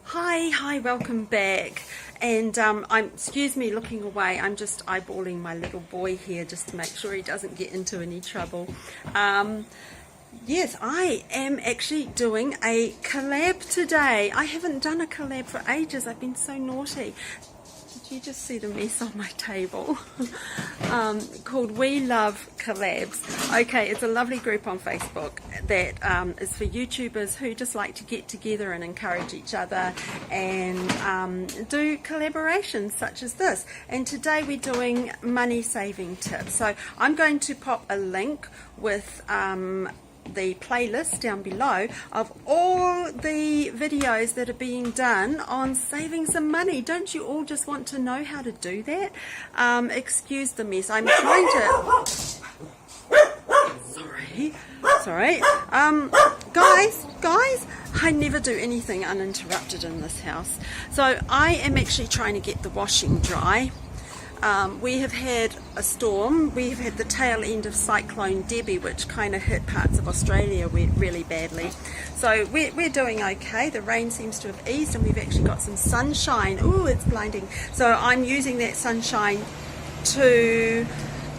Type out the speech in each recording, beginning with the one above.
Hi, welcome back. And excuse me looking away, I'm just eyeballing my little boy here just to make sure he doesn't get into any trouble. Yes, I am actually doing a collab today. I haven't done a collab for ages. I've been so naughty. Did you just see the mess on my table? Called We Love Collabs. Okay, it's a lovely group on Facebook that is for YouTubers who just like to get together and encourage each other and do collaborations such as this. And today we're doing money saving tips. So I'm going to pop a link with the playlist down below of all the videos that are being done on saving some money. Don't you all just want to know how to do that? Excuse the mess. I'm trying to... Sorry. Guys, I never do anything uninterrupted in this house. So I am actually trying to get the washing dry. We have had a storm. We have had the tail end of Cyclone Debbie, which kind of hit parts of Australia really badly. So we're doing okay. The rain seems to have eased and we've actually got some sunshine. Ooh, it's blinding. So I'm using that sunshine to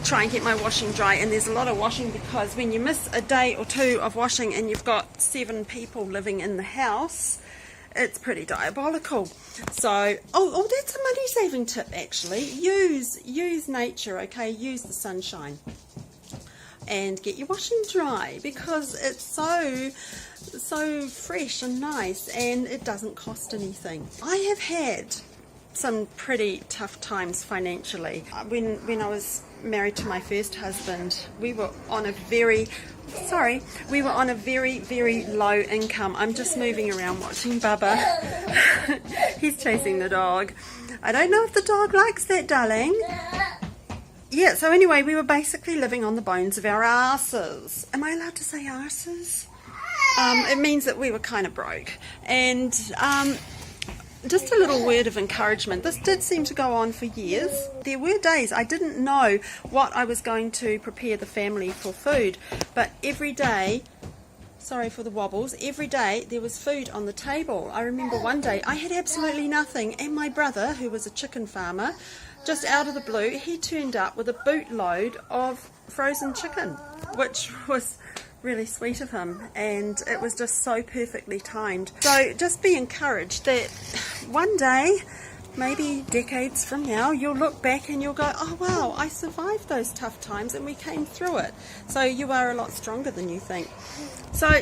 try and get my washing dry. And there's a lot of washing because when you miss a day or two of washing and you've got 7 people living in the house, it's pretty diabolical. So, oh, that's a money saving tip actually. Use nature, okay? Use the sunshine and get your washing dry because it's so fresh and nice and it doesn't cost anything. I have had some pretty tough times financially. When I was married to my first husband, we were on a very low income. I'm just moving around watching Bubba. He's chasing the dog. I don't know if the dog likes that, darling. Yeah, so anyway, we were basically living on the bones of our arses. Am I allowed to say arses? It means that we were kind of broke. And just a little word of encouragement. This did seem to go on for years. There were days I didn't know what I was going to prepare the family for food, but every day, sorry for the wobbles, every day there was food on the table. I remember one day I had absolutely nothing and my brother, who was a chicken farmer, just out of the blue, he turned up with a bootload of frozen chicken, which was really sweet of him, and it was just so perfectly timed. So just be encouraged that one day, maybe decades from now, you'll look back and you'll go, oh wow, I survived those tough times and we came through it. So you are a lot stronger than you think. So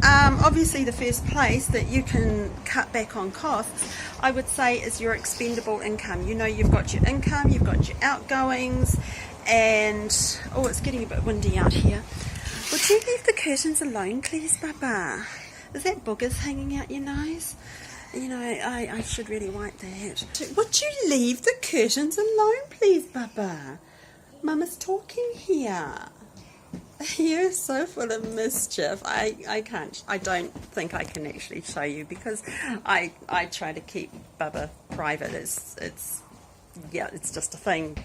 obviously the first place that you can cut back on costs, I would say, is your expendable income. You know, you've got your income, you've got your outgoings, and oh, it's getting a bit windy out here. Would you leave the curtains alone, please, Baba? Is that boogers hanging out your nose? You know, I should really wipe that. Would you leave the curtains alone, please, Baba? Mama's talking here. You're so full of mischief. I don't think I can actually show you because I try to keep Baba private. It's just a thing.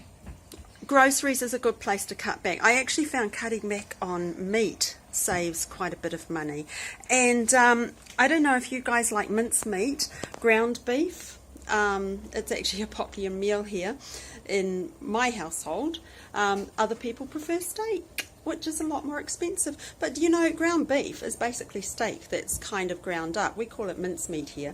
Groceries is a good place to cut back. I actually found cutting back on meat saves quite a bit of money. And I don't know if you guys like mincemeat, ground beef. It's actually a popular meal here in my household. Other people prefer steak, which is a lot more expensive. But you know, ground beef is basically steak that's kind of ground up. We call it mincemeat here.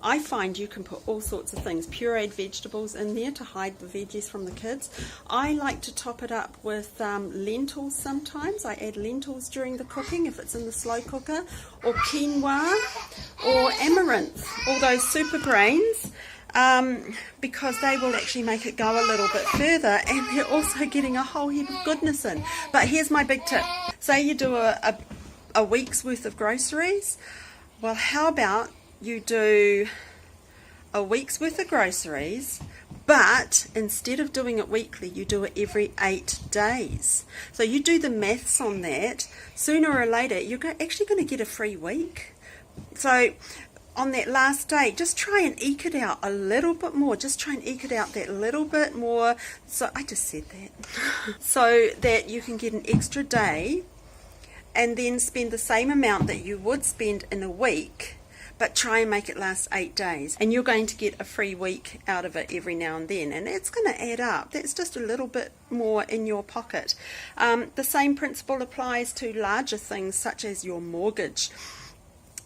I find you can put all sorts of things, pureed vegetables in there to hide the veggies from the kids. I like to top it up with lentils sometimes. I add lentils during the cooking if it's in the slow cooker, or quinoa, or amaranth, all those super grains. Because they will actually make it go a little bit further, and they're also getting a whole heap of goodness in. But here's my big tip. Say you do a week's worth of groceries. Well, how about you do a week's worth of groceries, but instead of doing it weekly, you do it every 8 days. So you do the maths on that. Sooner or later, you're actually going to get a free week. So on that last day, just try and eke it out a little bit more. Just try and eke it out that little bit more. So I just said that. So that you can get an extra day and then spend the same amount that you would spend in a week, but try and make it last 8 days. And you're going to get a free week out of it every now and then, and it's going to add up. That's just a little bit more in your pocket. The same principle applies to larger things such as your mortgage.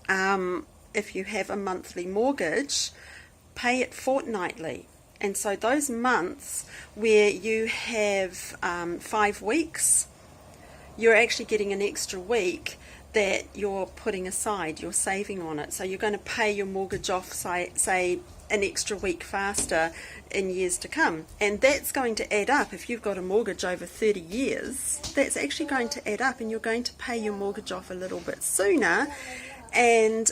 If you have a monthly mortgage, pay it fortnightly. And so those months where you have 5 weeks, you're actually getting an extra week that you're putting aside, you're saving on it. So you're going to pay your mortgage off, say an extra week faster in years to come. And that's going to add up. If you've got a mortgage over 30 years, that's actually going to add up, and you're going to pay your mortgage off a little bit sooner, and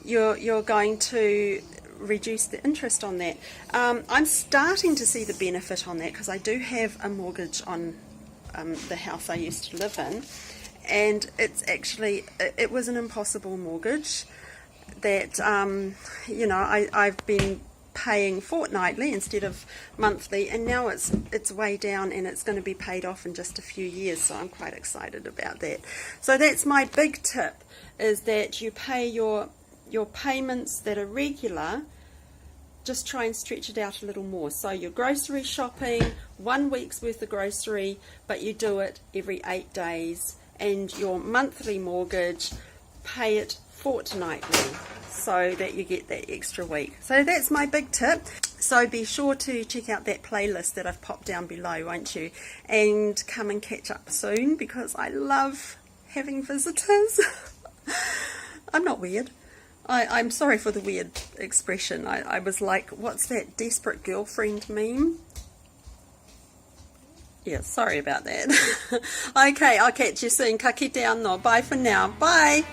you're going to reduce the interest on that. I'm starting to see the benefit on that, because I do have a mortgage on the house I used to live in, and it's actually, it was an impossible mortgage that I've been paying fortnightly instead of monthly, and now it's way down, and it's going to be paid off in just a few years, so I'm quite excited about that. So that's my big tip, is that you pay your payments that are regular. Just try and stretch it out a little more. So your grocery shopping, 1 week's worth of grocery, but you do it every 8 days. And your monthly mortgage, pay it fortnightly so that you get that extra week. So that's my big tip. So be sure to check out that playlist that I've popped down below, won't you? And come and catch up soon, because I love having visitors. I'm not weird. I'm sorry for the weird expression. I was like, what's that desperate girlfriend meme? Yeah, sorry about that. Okay, I'll catch you soon. Ka kite anō. Bye for now. Bye.